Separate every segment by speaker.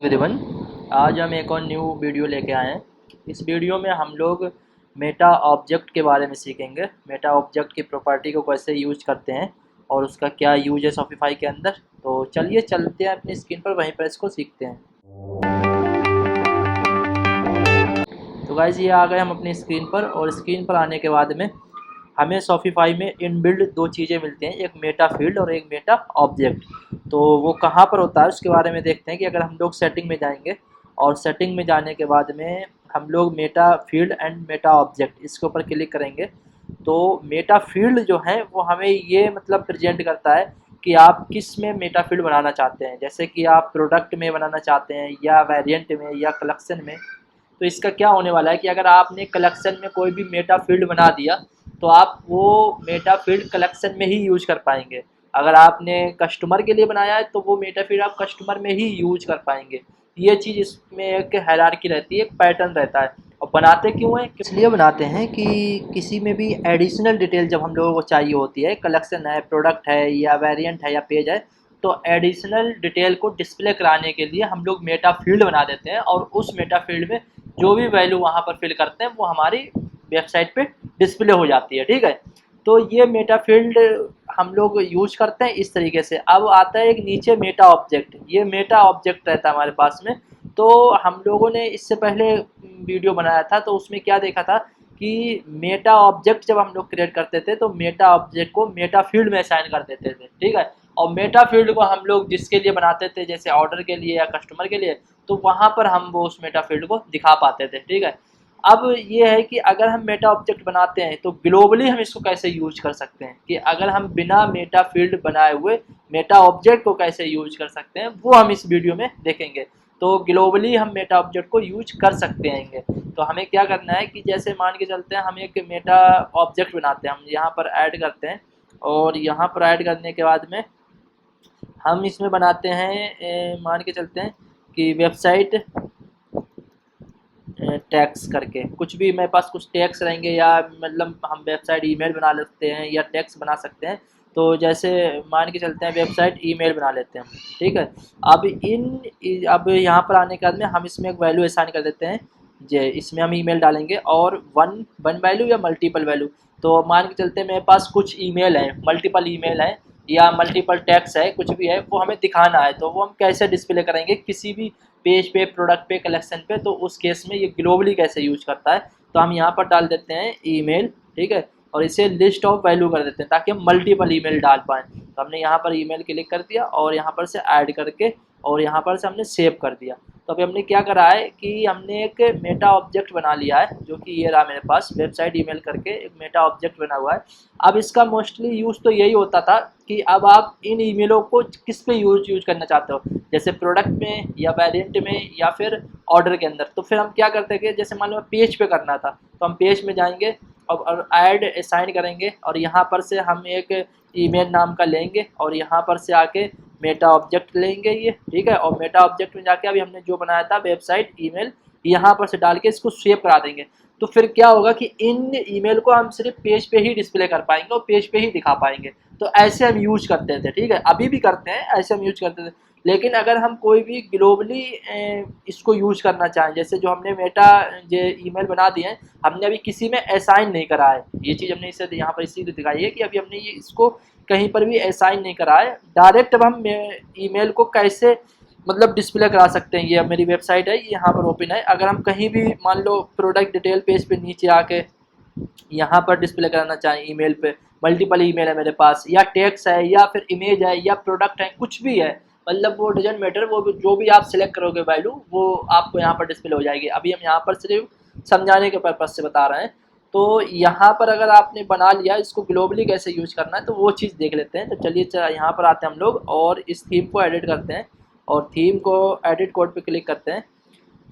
Speaker 1: Everyone, आज हम एक और न्यू वीडियो लेके आए हैं। इस वीडियो में हम लोग मेटा ऑब्जेक्ट के बारे में सीखेंगे। मेटा ऑब्जेक्ट की प्रॉपर्टी को कैसे यूज करते हैं और उसका क्या यूज है शॉपिफाई के अंदर। तो चलिए चलते हैं अपनी स्क्रीन पर, वहीं पर इसको सीखते हैं। तो गाइस, ये आ गए हम अपनी स्क्रीन पर, और स्क्रीन पर आने के बाद में हमें शॉपिफाई में इनबिल्ट दो चीज़ें मिलती हैं, एक मेटा फील्ड और एक मेटा ऑब्जेक्ट। तो वो कहाँ पर होता है उसके बारे में देखते हैं कि अगर हम लोग सेटिंग में जाएंगे, और सेटिंग में जाने के बाद में हम लोग Meta field and Meta object इसके ऊपर क्लिक करेंगे, तो मेटा फील्ड जो है वो हमें ये मतलब प्रेजेंट करता है कि आप किस में मेटा फील्ड बनाना चाहते हैं। जैसे कि आप प्रोडक्ट में बनाना चाहते हैं, या वेरिएंट में, या कलेक्शन में। तो इसका क्या होने वाला है कि अगर आपने कलेक्शन में कोई भी मेटा फील्ड बना दिया, तो आप वो मेटा फील्ड कलेक्शन में ही यूज कर पाएंगे। अगर आपने कस्टमर के लिए बनाया है तो वो मेटा फील्ड आप कस्टमर में ही यूज कर पाएंगे। ये चीज़ इसमें एक हायरार्की रहती है, एक पैटर्न रहता है। और बनाते क्यों हैं? इसलिए बनाते हैं कि किसी में भी एडिशनल डिटेल जब हम लोगों को चाहिए होती है, कलेक्शन है, प्रोडक्ट है, या वेरिएंट है, या पेज है, तो एडिशनल डिटेल को डिस्प्ले कराने के लिए हम लोग मेटा फील्ड बना देते हैं, और उस मेटा फील्ड में जो भी वैल्यू वहाँ पर फिल करते हैं वो हमारी वेबसाइट पे डिस्प्ले हो जाती है। ठीक है, तो ये मेटा फील्ड हम लोग यूज करते हैं इस तरीके से। अब आता है एक नीचे मेटा ऑब्जेक्ट। ये मेटा ऑब्जेक्ट रहता है हमारे पास में। तो हम लोगों ने इससे पहले वीडियो बनाया था, तो उसमें क्या देखा था कि मेटा ऑब्जेक्ट जब हम लोग क्रिएट करते थे तो मेटा ऑब्जेक्ट को मेटा फील्ड में असाइन कर देते थे। ठीक है, और मेटा फील्ड को हम लोग जिसके लिए बनाते थे, जैसे ऑर्डर के लिए या कस्टमर के लिए, तो वहाँ पर हम वो उस मेटा फील्ड को दिखा पाते थे। ठीक है, अब ये है कि अगर हम मेटा ऑब्जेक्ट बनाते हैं तो ग्लोबली हम इसको कैसे यूज कर सकते हैं, कि अगर हम बिना मेटा फील्ड बनाए हुए मेटा ऑब्जेक्ट को कैसे यूज कर सकते हैं, वो हम इस वीडियो में देखेंगे। तो ग्लोबली हम मेटा ऑब्जेक्ट को यूज कर सकते हैं। तो हमें क्या करना है कि जैसे मान के चलते हैं हम एक मेटा ऑब्जेक्ट बनाते हैं, हम यहाँ पर ऐड करते हैं, और यहाँ पर ऐड करने के बाद में हम इसमें बनाते हैं, मान के चलते हैं कि वेबसाइट टैग्स करके, कुछ भी मेरे पास कुछ टैग्स रहेंगे, या मतलब हम वेबसाइट ईमेल बना लेते हैं या टैग्स बना सकते हैं। तो जैसे मान के चलते हैं वेबसाइट ईमेल बना लेते हैं हम। ठीक है, अब यहाँ पर आने के बाद में हम इसमें एक वैल्यू असाइन कर देते हैं। जे इसमें हम ईमेल डालेंगे, और वन वन वैल्यू या मल्टीपल वैल्यू। तो मान के चलते हैं मेरे पास कुछ ईमेल है, मल्टीपल ईमेल है, या मल्टीपल टैग्स है, कुछ भी है, वो हमें दिखाना है। तो वो हम कैसे डिस्प्ले करेंगे किसी भी पेज पे, प्रोडक्ट पे, कलेक्शन पे, तो उस केस में ये ग्लोबली कैसे यूज करता है। तो हम यहाँ पर डाल देते हैं ईमेल। ठीक है, और इसे लिस्ट ऑफ वैल्यू कर देते हैं ताकि हम मल्टीपल ईमेल डाल पाएँ। तो हमने यहाँ पर ईमेल क्लिक कर दिया, और यहाँ पर से ऐड करके, और यहाँ पर से हमने सेव कर दिया। तो अभी हमने क्या करा है कि हमने एक मेटा ऑब्जेक्ट बना लिया है, जो कि ये रहा मेरे पास, वेबसाइट ईमेल करके एक मेटा ऑब्जेक्ट बना हुआ है। अब इसका मोस्टली यूज़ तो यही होता था कि अब आप इन ईमेलों को किस पे यूज करना चाहते हो, जैसे प्रोडक्ट में, या वेरिएंट में, या फिर ऑर्डर के अंदर। तो फिर हम क्या करते हैं कि जैसे मान लो पेज पे करना था, तो हम पेज में जाएंगे और ऐड असाइन करेंगे, और यहाँ पर से हम एक ईमेल नाम का लेंगे, और यहाँ पर से आके मेटा ऑब्जेक्ट लेंगे ये। ठीक है, और मेटा ऑब्जेक्ट में जाके अभी हमने जो बनाया था वेबसाइट ईमेल, यहाँ पर से डाल के इसको सेव करा देंगे। तो फिर क्या होगा कि इन ईमेल को हम सिर्फ पेज पे ही डिस्प्ले कर पाएंगे और पेज पे ही दिखा पाएंगे। तो ऐसे हम यूज करते थे। ठीक है, अभी भी करते हैं, ऐसे हम यूज करते थे। लेकिन अगर हम कोई भी ग्लोबली इसको यूज करना चाहें, जैसे जो हमने मेटा जो ईमेल बना दिए हैं, हमने अभी किसी में असाइन नहीं करा है। ये चीज़ हमने इसे यहाँ पर इसी दिखाई है कि अभी हमने ये इसको कहीं पर भी असाइन नहीं करा है। डायरेक्ट अब हम ईमेल को कैसे मतलब डिस्प्ले करा सकते हैं। ये अब मेरी वेबसाइट है, ये यहाँ पर ओपन है। अगर हम कहीं भी मान लो प्रोडक्ट डिटेल पेज पे नीचे आके यहाँ पर डिस्प्ले कराना चाहें ईमेल पे, मल्टीपल ईमेल है मेरे पास, या टेक्स्ट है, या फिर इमेज है, या प्रोडक्ट है, कुछ भी है, मतलब वो डजंट मैटर, वो जो भी आप सिलेक्ट करोगे वैल्यू, वो आपको यहाँ पर डिस्प्ले हो जाएगी। अभी हम यहाँ पर सिर्फ समझाने के पर्पज से बता रहे हैं। तो यहाँ पर अगर आपने बना लिया, इसको ग्लोबली कैसे यूज करना है, तो वो चीज़ देख लेते हैं। तो चलिए यहाँ पर आते हैं हम लोग, और इस थीम को एडिट करते हैं, और थीम को एडिट कोड पे क्लिक करते हैं।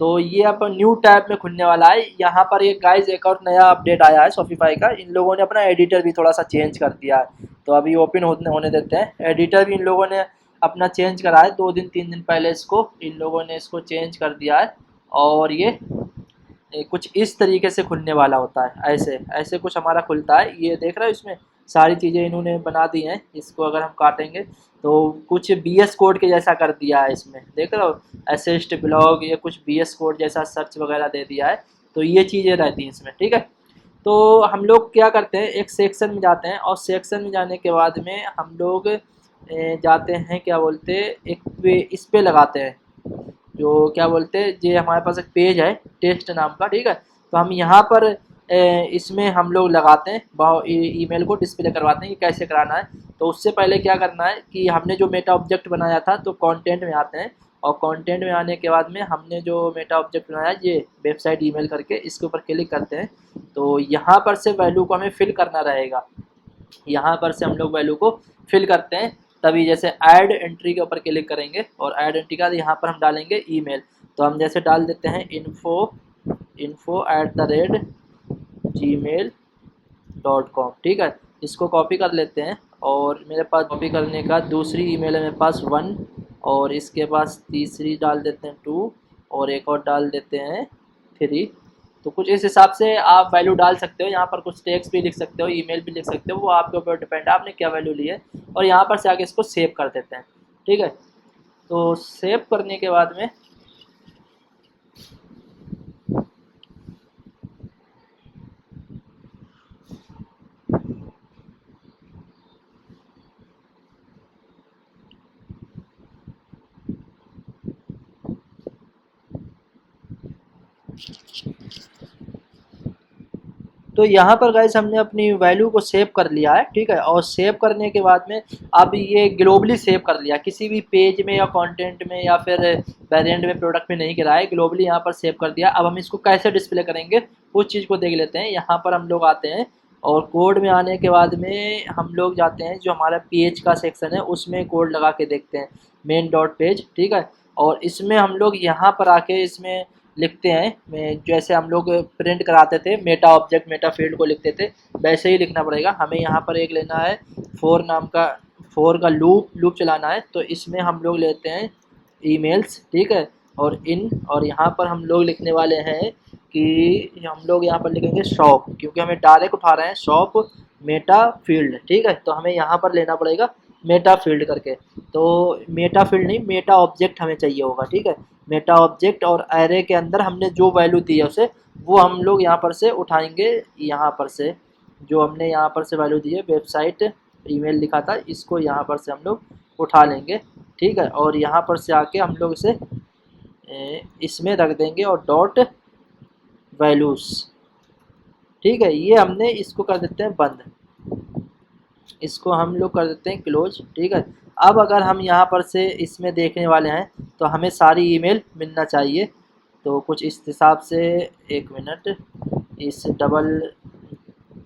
Speaker 1: तो ये अब न्यू टैब में खुलने वाला है। यहाँ पर एक गाइज एक और नया अपडेट आया है शॉपिफाई का। इन लोगों ने अपना एडिटर भी थोड़ा सा चेंज कर दिया है। तो अभी ओपन होने देते हैं। एडिटर भी इन लोगों ने अपना चेंज करा है, 2 दिन 3 दिन पहले इसको इन लोगों ने इसको चेंज कर दिया है। और ये कुछ इस तरीके से खुलने वाला होता है, ऐसे ऐसे कुछ हमारा खुलता है। ये देख रहे हो, इसमें सारी चीज़ें इन्होंने बना दी हैं। इसको अगर हम काटेंगे तो कुछ बीएस कोड के जैसा कर दिया है इसमें, देख रहे हो, असिस्ट ब्लॉग, ये कुछ बीएस कोड जैसा सर्च वगैरह दे दिया है। तो ये चीज़ें रहती हैं इसमें, ठीक है। तो हम लोग क्या करते हैं, एक सेक्शन में जाते हैं और सेक्शन में जाने के बाद में हम लोग जाते हैं, क्या बोलते हैं, इस पे लगाते हैं, जो क्या बोलते हैं, ये हमारे पास एक पेज है टेस्ट नाम का, ठीक है। तो हम यहाँ पर इसमें हम लोग लगाते हैं ईमेल को डिस्प्ले करवाते हैं कि कैसे कराना है। तो उससे पहले क्या करना है कि हमने जो मेटा ऑब्जेक्ट बनाया था, तो कंटेंट में आते हैं और कंटेंट में आने के बाद में हमने जो मेटा ऑब्जेक्ट बनाया, ये वेबसाइट ईमेल करके इसके ऊपर क्लिक करते हैं। तो यहाँ पर से वैल्यू को हमें फिल करना रहेगा, यहाँ पर से हम लोग वैल्यू को फिल करते हैं। तभी जैसे ऐड एंट्री के ऊपर क्लिक करेंगे और ऐड एंट्री का यहाँ पर हम डालेंगे ईमेल। तो हम जैसे डाल देते हैं info@gmail.com, ठीक है। इसको कॉपी कर लेते हैं और मेरे पास कॉपी करने का दूसरी ईमेल है मेरे पास 1 और इसके पास तीसरी डाल देते हैं 2 और एक और डाल देते हैं 3। तो कुछ इस हिसाब से आप वैल्यू डाल सकते हो। यहाँ पर कुछ टेक्स्ट भी लिख सकते हो, ईमेल भी लिख सकते हो, वो आपके ऊपर डिपेंड है आपने क्या वैल्यू ली है। और यहाँ पर से आगे इसको सेव कर देते हैं, ठीक है। तो सेव करने के बाद में तो यहाँ पर गाइस हमने अपनी वैल्यू को सेव कर लिया है, ठीक है। और सेव करने के बाद में अब ये ग्लोबली सेव कर लिया, किसी भी पेज में या कंटेंट में या फिर वेरिएंट में, प्रोडक्ट में नहीं करा है, ग्लोबली यहाँ पर सेव कर दिया। अब हम इसको कैसे डिस्प्ले करेंगे उस चीज़ को देख लेते हैं। यहाँ पर हम लोग आते हैं और कोड में आने के बाद में हम लोग जाते हैं जो हमारा पेज का सेक्शन है उसमें कोड लगा के देखते हैं, मेन डॉट पेज, ठीक है। और इसमें हम लोग यहाँ पर आके इसमें लिखते हैं, जैसे हम लोग प्रिंट कराते थे मेटा ऑब्जेक्ट मेटा फील्ड को लिखते थे, वैसे ही लिखना पड़ेगा हमें। यहाँ पर एक लेना है फोर का लूप चलाना है। तो इसमें हम लोग लेते हैं ईमेल्स, ठीक है, और और यहाँ पर हम लोग लिखने वाले हैं कि हम लोग यहाँ पर लिखेंगे शॉप, क्योंकि हमें डायरेक्ट उठा रहे हैं शॉप मेटा फील्ड, ठीक है। तो हमें यहाँ पर लेना पड़ेगा मेटा फील्ड करके। तो मेटा फील्ड नहीं, मेटा ऑब्जेक्ट हमें चाहिए होगा, ठीक है। मेटा ऑब्जेक्ट और एरे के अंदर हमने जो वैल्यू दी है उसे वो हम लोग यहाँ पर से उठाएंगे। यहाँ पर से जो हमने यहाँ पर से वैल्यू दी है, वेबसाइट ईमेल लिखा था, इसको यहाँ पर से हम लोग उठा लेंगे, ठीक है। और यहाँ पर से आके हम लोग इसे इसमें रख देंगे और डॉट वैल्यूज़, ठीक है। ये हमने इसको कर देते हैं बंद, इसको हम लोग कर देते हैं क्लोज, ठीक है। अब अगर हम यहाँ पर से इसमें देखने वाले हैं तो हमें सारी ईमेल मिलना चाहिए। तो कुछ इस हिसाब से, एक मिनट, इस डबल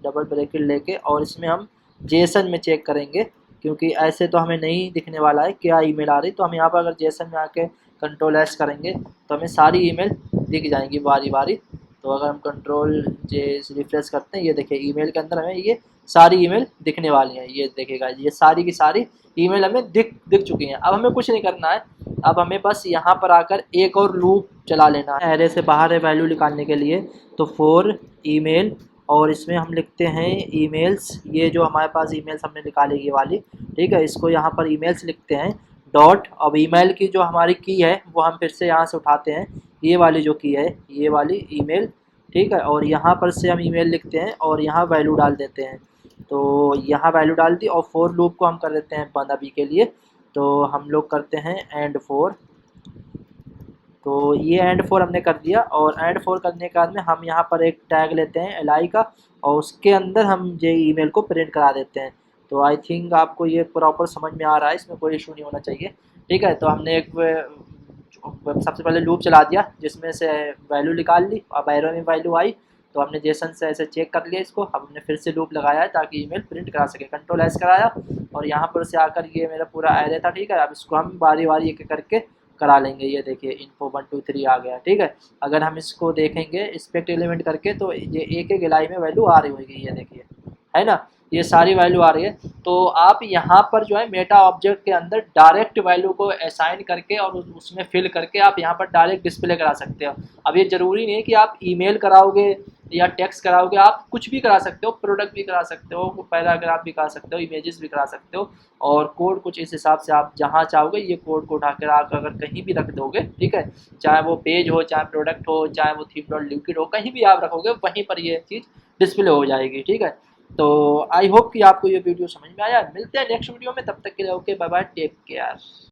Speaker 1: ब्रैकेट लेके और इसमें हम जेसन में चेक करेंगे, क्योंकि ऐसे तो हमें नहीं दिखने वाला है क्या ईमेल आ रही। तो हम यहाँ पर अगर जेसन में आके कंट्रोल S करेंगे तो हमें सारी ईमेल दिख जाएंगी बारी बारी। तो अगर हम कंट्रोल J रिफ्रेश करते हैं, ये देखिए ईमेल के अंदर हमें ये सारी ईमेल दिखने वाली हैं। ये देखेगा, ये सारी की सारी ईमेल हमें दिख चुकी हैं। अब हमें कुछ नहीं करना है, अब हमें बस यहाँ पर आकर एक और लूप चला लेना है एरे से बाहर है वैल्यू निकालने के लिए। तो फॉर ईमेल और इसमें हम लिखते हैं ईमेल्स, ये जो हमारे पास ईमेल्स हमने निकाली ये वाली, ठीक है। इसको यहाँ पर ईमेल्स लिखते हैं डॉट। अब ईमेल की जो हमारी की है वो हम फिर से यहाँ से उठाते हैं, ये वाली जो की है ये वाली ईमेल, ठीक है। और यहाँ पर से हम ईमेल लिखते हैं और यहाँ वैल्यू डाल देते हैं। तो यहाँ वैल्यू डाल दी और फोर लूप को हम कर देते हैं बंद अभी के लिए। तो हम लोग करते हैं एंड फोर। तो ये एंड फोर हमने कर दिया और एंड फोर करने के बाद में हम यहाँ पर एक टैग लेते हैं एल का और उसके अंदर हम ये ईमेल को प्रिंट करा देते हैं। तो आई थिंक आपको ये प्रॉपर समझ में आ रहा है, इसमें कोई इशू नहीं होना चाहिए, ठीक है। तो हमने एक सबसे पहले लूप चला दिया जिसमें से वैल्यू निकाल ली, अब एरो में वैल्यू आई तो हमने जेसन से ऐसे चेक कर लिया इसको। अब हमने फिर से लूप लगाया है ताकि ईमेल प्रिंट करा सके, कंट्रोल S कराया और यहाँ पर से आकर ये मेरा पूरा एरे था, ठीक है। अब इसको हम बारी बारी एक करके करा लेंगे। ये देखिए info 1 2 3 आ गया, ठीक है। अगर हम इसको देखेंगे एक्सपेक्ट एलिमेंट करके तो ये एक एक लाई में वैल्यू आ रही होगी, ये देखिए, है ना, ये सारी वैल्यू आ रही है। तो आप यहाँ पर जो है मेटा ऑब्जेक्ट के अंदर डायरेक्ट वैल्यू को असाइन करके और उसमें फिल करके आप यहाँ पर डायरेक्ट डिस्प्ले करा सकते हो। अब ये ज़रूरी नहीं है कि आप ईमेल कराओगे या टेक्स्ट कराओगे, आप कुछ भी करा सकते हो, प्रोडक्ट भी करा सकते हो, पैराग्राफ भी करा सकते हो, इमेजेस भी करा सकते हो। और कोड कुछ इस हिसाब से आप जहाँ चाहोगे ये कोड को उठाकर आप अगर कहीं भी रख दोगे, ठीक है, चाहे वो पेज हो, चाहे प्रोडक्ट हो, चाहे वो थीम डॉट लिक्विड हो, कहीं भी आप रखोगे वहीं पर ये चीज़ डिस्प्ले हो जाएगी, ठीक है। तो आई होप कि आपको ये वीडियो समझ में आया। मिलते हैं नेक्स्ट वीडियो में, तब तक के लिए okay, bye bye, take care.